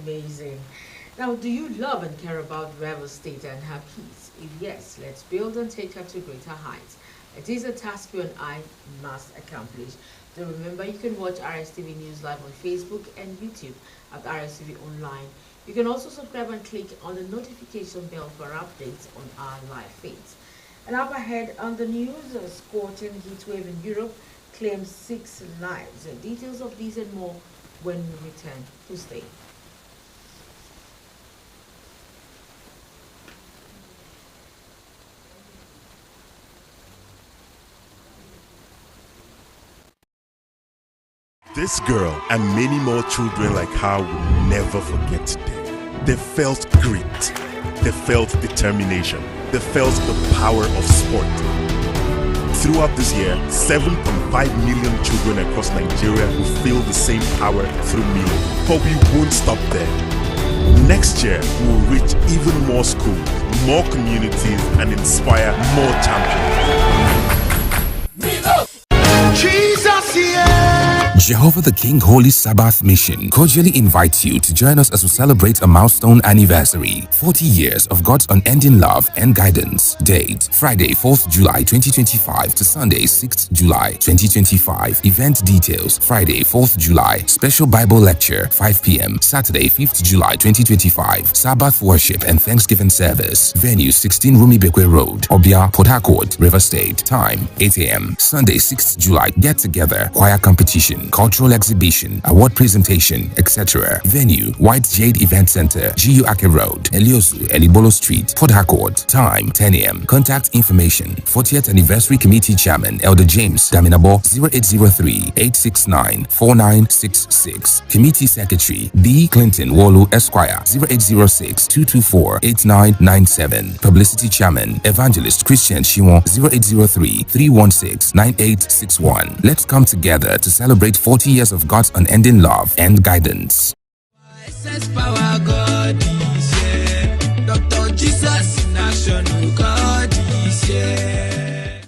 amazing. Now, do you love and care about where our state and her peace? If yes, let's build and take her to greater heights. It is a task you and I must accomplish. So remember, you can watch Rstv News live on Facebook and YouTube at Rstv Online. You can also subscribe and click on the notification bell for updates on our live feeds. And up ahead on the news, a scorching heat wave in Europe claims 6 lives. Details of these and more when we return to stay. This girl and many more children like her will never forget today. They felt grit, they felt determination, they felt the power of sport. Throughout this year, 7.5 million children across Nigeria will feel the same power through Milo. But we won't stop there. Next year, we will reach even more schools, more communities, and inspire more champions. Milo! Jesus, yeah! Jehovah the King Holy Sabbath Mission cordially invites you to join us as we celebrate a milestone anniversary. 40 years of God's unending love and guidance. Date: Friday, 4th July 2025 to Sunday, 6th July 2025. Event details: Friday, 4th July, special Bible lecture, 5 p.m. Saturday, 5th July 2025, Sabbath worship and Thanksgiving service. Venue: 16 Rumibekwe Road, Obia, Port Harcourt, River State. Time: 8 a.m. Sunday, 6th July, get together, choir competition, cultural exhibition, award presentation, etc. Venue: White Jade Event Center, GU Ake Road, Eliosu, Elibolo Street, Port Harcourt. Time: 10 a.m. Contact information: 40th Anniversary Committee Chairman Elder James Daminabo, 0803-869-4966. Committee Secretary B. Clinton Wolu Esquire, 0806-224-8997. Publicity Chairman Evangelist Christian Shiwon, 0803-316-9861. Let's come together to celebrate 40 years of God's unending love and guidance.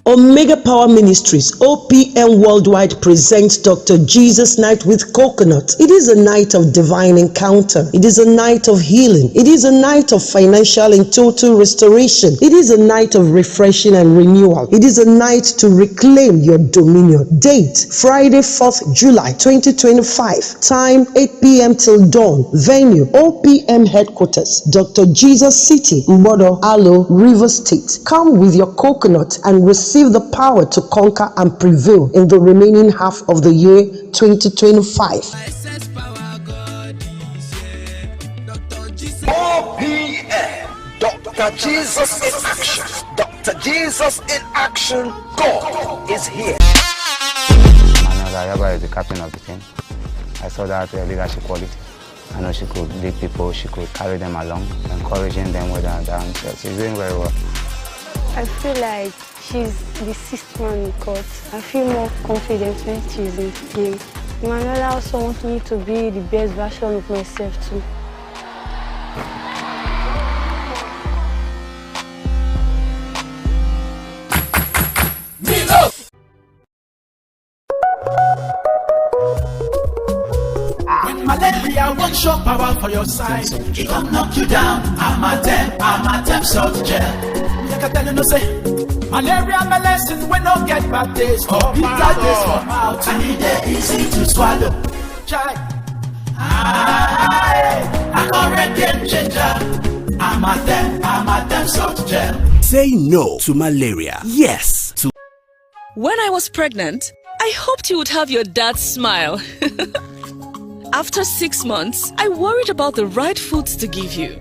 Omega Power Ministries OPM Worldwide presents Dr. Jesus Night with Coconut. It is a night of divine encounter. It is a night of healing. It is a night of financial and total restoration. It is a night of refreshing and renewal. It is a night to reclaim your dominion. Date: Friday, 4th July 2025. Time: 8 p.m. till dawn. Venue: OPM Headquarters, Dr. Jesus City, Mbodo, Alo, River State. Come with your coconut and receive the power to conquer and prevail in the remaining half of the year 2025. OPM, Dr. Jesus in action. Dr. Jesus in action. God is here. Yaba is the captain of the team. I saw that leadership quality. I know she could lead people, she could carry them along, encouraging them with her down. She's doing very well. I feel like she's the sixth man in court. I feel more confident when she's in the game. Manuela also wants me to be the best version of myself too. When malaria won't show power for your side, it don't knock you down. I'm a temp salt gel. Like I tell you no say. Malaria medicine we no get bad days for bitter days for mouth, and it easy to swallow. Try. I'm already game changer. I'm a temp salt gel. Say no to malaria. Yes to. When I was pregnant, I hoped you would have your dad's smile. After 6 months, I worried about the right foods to give you.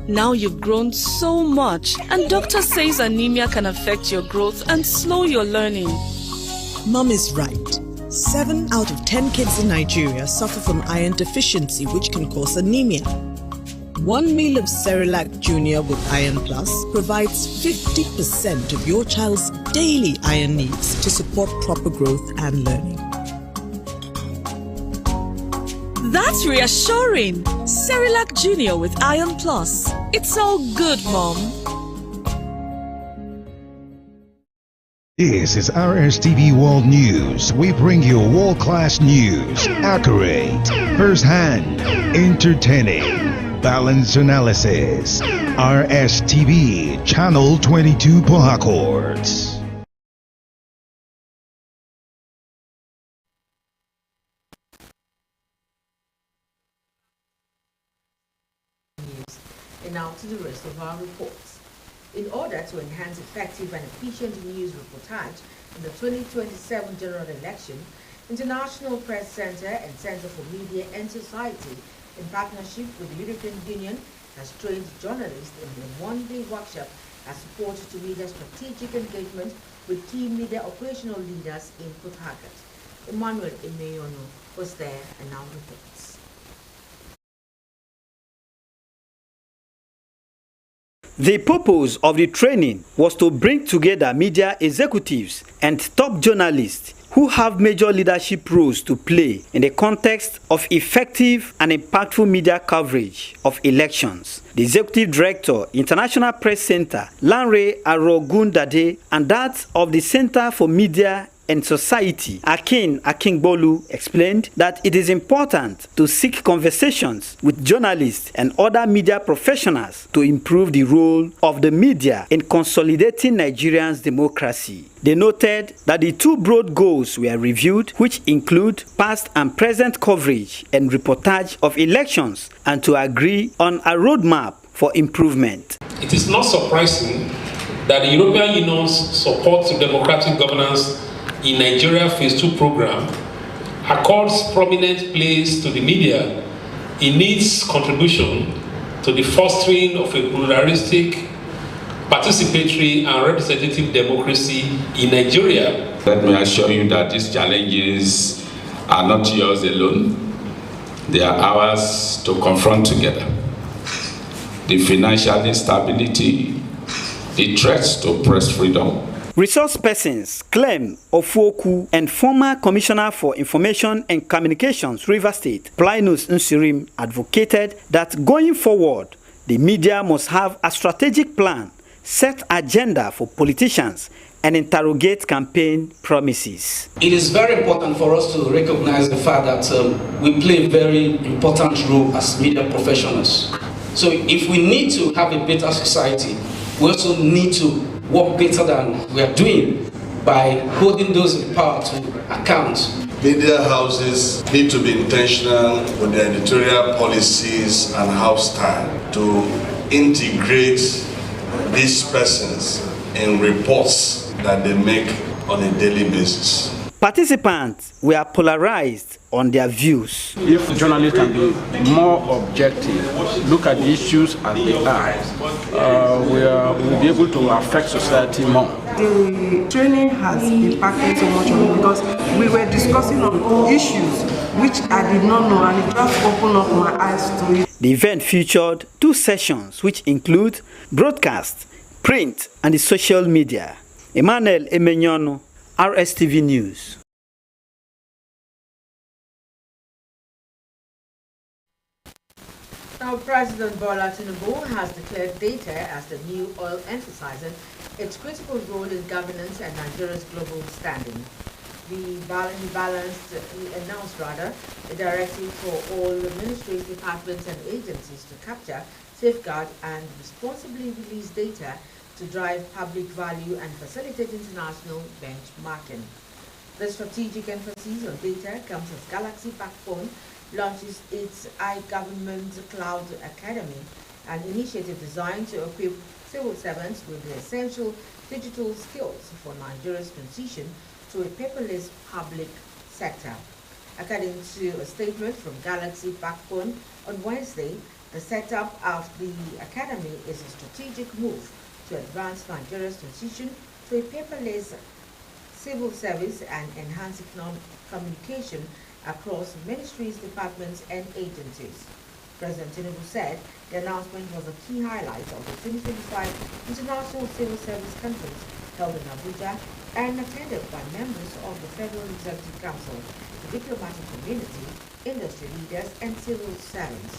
Now you've grown so much, and doctor says anemia can affect your growth and slow your learning. Mom is right. 7 out of 10 kids in Nigeria suffer from iron deficiency, which can cause anemia. 1 meal of Cerelac Junior with Iron Plus provides 50% of your child's daily iron needs to support proper growth and learning. That's reassuring. Cerelac Junior with Iron Plus. It's all good, Mom. This is Rstv World News. We bring you world-class news, accurate, first-hand, entertaining, balanced analysis. Rstv, Channel 22 Port Harcourt. And now to the rest of our reports. In order to enhance effective and efficient news reportage in the 2027 general election, International Press Center and Center for Media and Society, in partnership with the European Union, has trained journalists in a one-day workshop as support to media strategic engagement with key media operational leaders in Port Harcourt. Emmanuel Emeyono was there and now reports. The purpose of the training was to bring together media executives and top journalists who have major leadership roles to play in the context of effective and impactful media coverage of elections. The Executive Director, International Press Center, Lanre Arogundade, and that of the Center for Media and Society, Akin Akingbolu, explained that it is important to seek conversations with journalists and other media professionals to improve the role of the media in consolidating Nigerians' democracy. They noted that the two broad goals were reviewed, which include past and present coverage and reportage of elections, and to agree on a roadmap for improvement. It is not surprising that the European Union's support to democratic governance in Nigeria Phase 2 program accords prominent place to the media in its contribution to the fostering of a pluralistic, participatory and representative democracy in Nigeria. Let me assure you that these challenges are not yours alone. They are ours to confront together. The financial instability, the threats to press freedom. Resource persons Clem Ofuoku and former Commissioner for Information and Communications, Rivers State, Plinus Nsirim, advocated that going forward, the media must have a strategic plan, set agenda for politicians, and interrogate campaign promises. It is very important for us to recognize the fact that we play a very important role as media professionals. So if we need to have a better society, we also need to work better than we are doing by holding those in power to account. Media houses need to be intentional with their editorial policies and house style to integrate these persons in reports that they make on a daily basis. Participants were polarized on their views. If journalists can be more objective, look at the issues as they are, we'll be able to affect society more. The training has impacted so much on me because we were discussing on issues which I did not know, and it just opened up my eyes to it. The event featured 2 sessions which include broadcast, print, and the social media. Emmanuel Emeyono, Rstv News. Now, President Bola Tinubu has declared data as the new oil, emphasizing its critical role in governance and Nigeria's global standing. He announced a directive for all ministries, departments, and agencies to capture, safeguard, and responsibly release data to drive public value and facilitate international benchmarking. The strategic emphasis on data comes as Galaxy Backbone launches its iGovernment Cloud Academy, an initiative designed to equip civil servants with the essential digital skills for Nigeria's transition to a paperless public sector. According to a statement from Galaxy Backbone on Wednesday, the setup of the academy is a strategic move to advance Nigeria's transition to a paperless civil service and enhance economic communication across ministries, departments, and agencies. President Tinubu said the announcement was a key highlight of the 2025 International Civil Service Conference held in Abuja and attended by members of the Federal Executive Council, the diplomatic community, industry leaders, and civil servants.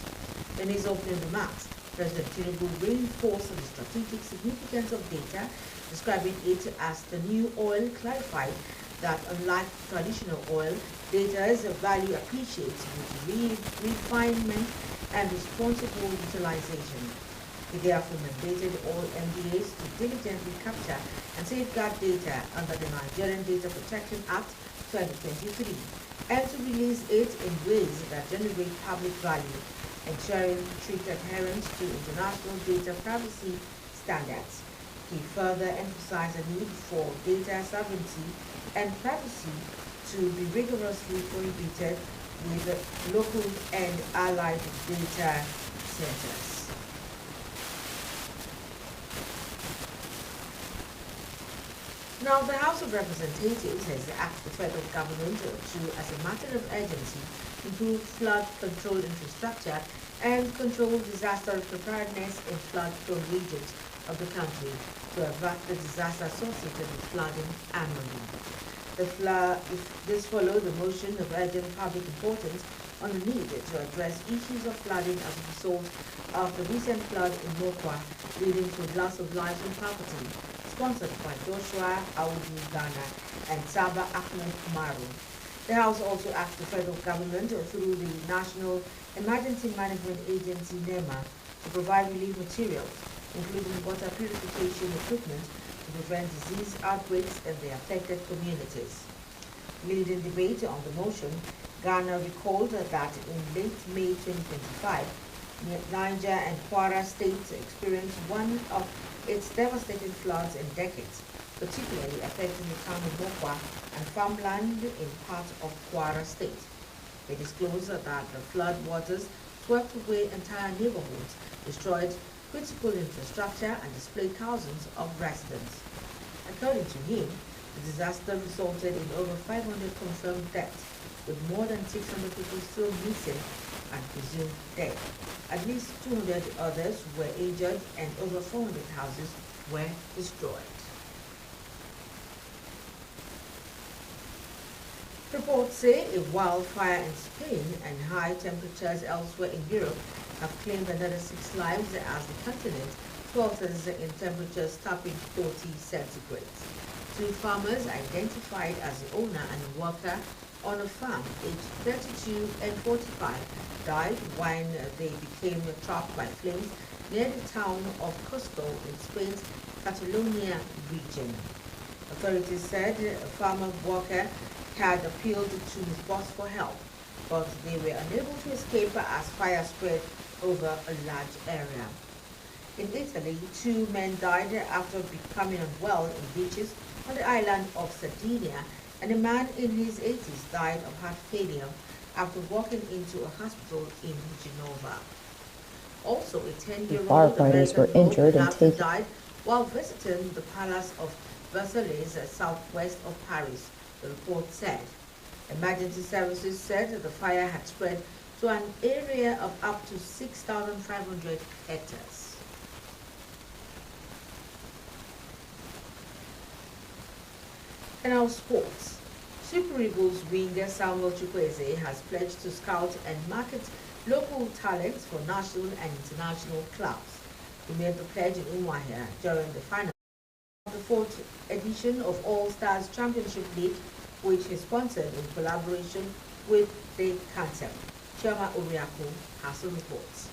In his opening remarks, President Tinubu reinforced the strategic significance of data, describing it as the new oil, clarified that unlike traditional oil, data's value appreciates with refinement and responsible utilization. He therefore mandated all MDAs to diligently capture and safeguard data under the Nigerian Data Protection Act 2023 and to release it in ways that generate public value, ensuring strict adherence to international data privacy standards. He further emphasized the need for data sovereignty and privacy to be rigorously prohibited with local and allied data centers. Now, the House of Representatives has asked the federal government to, as a matter of urgency, improve flood control infrastructure and control disaster preparedness in flood-prone regions of the country to avert the disaster associated with flooding annually. This followed the motion of urgent public importance on the need to address issues of flooding as a result of the recent flood in Mokwa, leading to loss of lives and property, sponsored by Joshua Audu Ghana and Saba Ahmed Maru. The House also asked the federal government through the National Emergency Management Agency NEMA to provide relief materials, including water purification equipment to prevent disease outbreaks in the affected communities. Leading debate on the motion, Ghana recalled that in late May 2025, Niger and Kwara states experienced one of its devastating floods in decades, particularly affecting the town of Mokwa and farmland in part of Kwara State. They disclosed that the flood waters swept away entire neighborhoods, destroyed critical infrastructure, and displaced thousands of residents. According to him, the disaster resulted in over 500 confirmed deaths, with more than 600 people still missing and presumed dead. At least 200 others were injured and over 400 houses were destroyed. Reports say a wildfire in Spain and high temperatures elsewhere in Europe have claimed another 6 lives as the continent swelters in temperatures topping 40 centigrade. 2 farmers identified as the owner and worker on a farm, aged 32 and 45, died when they became trapped by flames near the town of Cusco in Spain's Catalonia region. Authorities said a farmer worker had appealed to his boss for help, but they were unable to escape as fire spread over a large area. In Italy, 2 men died after becoming unwell in beaches on the island of Sardinia, and a man in his 80s died of heart failure after walking into a hospital in Genova. Also, a 10-year-old firefighters were injured and taken. died while visiting the Palace of Versailles, southwest of Paris, the report said. Emergency services said that the fire had spread to an area of up to 6,500 hectares. And now sports. Super Eagles winger Samuel Chukwueze has pledged to scout and market local talents for national and international clubs. He made the pledge in Umuahia during the final of the 4th edition of All Stars Championship League, which is sponsored in collaboration with the Council. Choma Uriako has the reports.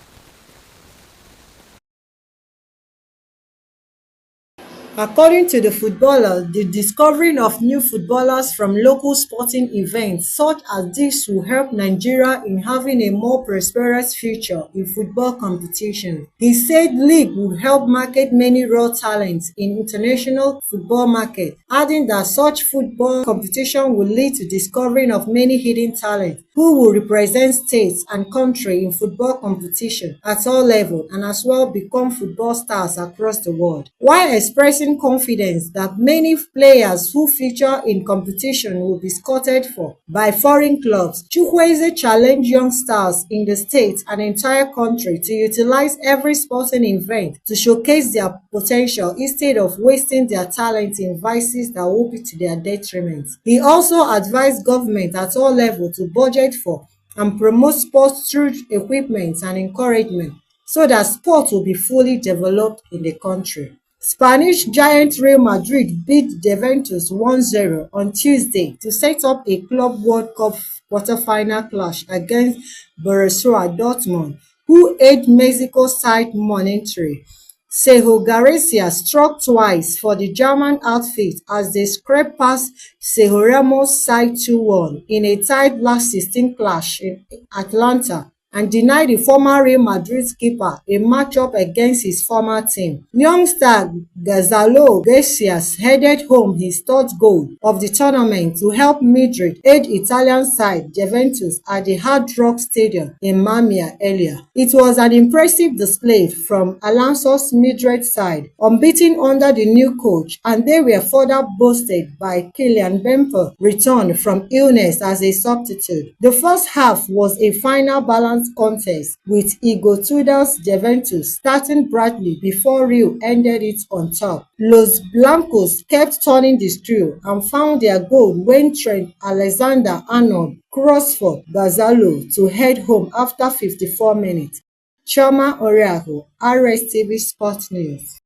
According to the footballer, the discovering of new footballers from local sporting events such as this will help Nigeria in having a more prosperous future in football competition. He said league would help market many raw talents in international football market, adding that such football competition will lead to discovering of many hidden talents who will represent states and country in football competition at all levels and as well become football stars across the world. While expressing confidence that many players who feature in competition will be scouted for by foreign clubs, Chukwueze challenged young stars in the state and entire country to utilize every sporting event to showcase their potential instead of wasting their talent in vices that will be to their detriment. He also advised government at all levels to budget for and promote sports through equipment and encouragement so that sport will be fully developed in the country. Spanish giant Real Madrid beat Juventus 1-0 on Tuesday to set up a Club World Cup quarter-final clash against Borussia Dortmund, who edged Mexico side Monterrey. Sergio Garcia struck twice for the German outfit as they scraped past Sergio Ramos' side 2-1 in a tight last 16 clash in Atlanta, and denied the former Real Madrid keeper a matchup against his former team. Youngster Gonzalo Garcia headed home his third goal of the tournament to help Madrid edge Italian side Juventus at the Hard Rock Stadium in Murcia earlier. It was an impressive display from Alonso's Madrid side, unbeaten under the new coach, and they were further boosted by Kylian Mbappé's return from illness as a substitute. The first half was a final balance contest, with Igor Tudor's Juventus starting brightly before Real ended it on top. Los Blancos kept turning the screw and found their goal when Trent Alexander-Arnold crossed for Gonzalo to head home after 54 minutes. Choma Oriaho, Rstv Sport News.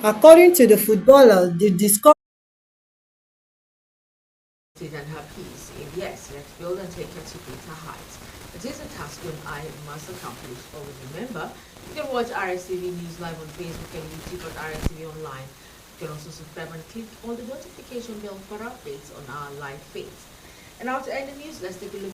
According to the footballer, the discovery and her peace. Yes, let's build and take her to greater heights. It is a task you and I must accomplish. Always remember, you can watch Rstv News live on Facebook and YouTube at Rstv Online. You can also subscribe and click on the notification bell for updates on our live feeds. And now to end the news, let's take a look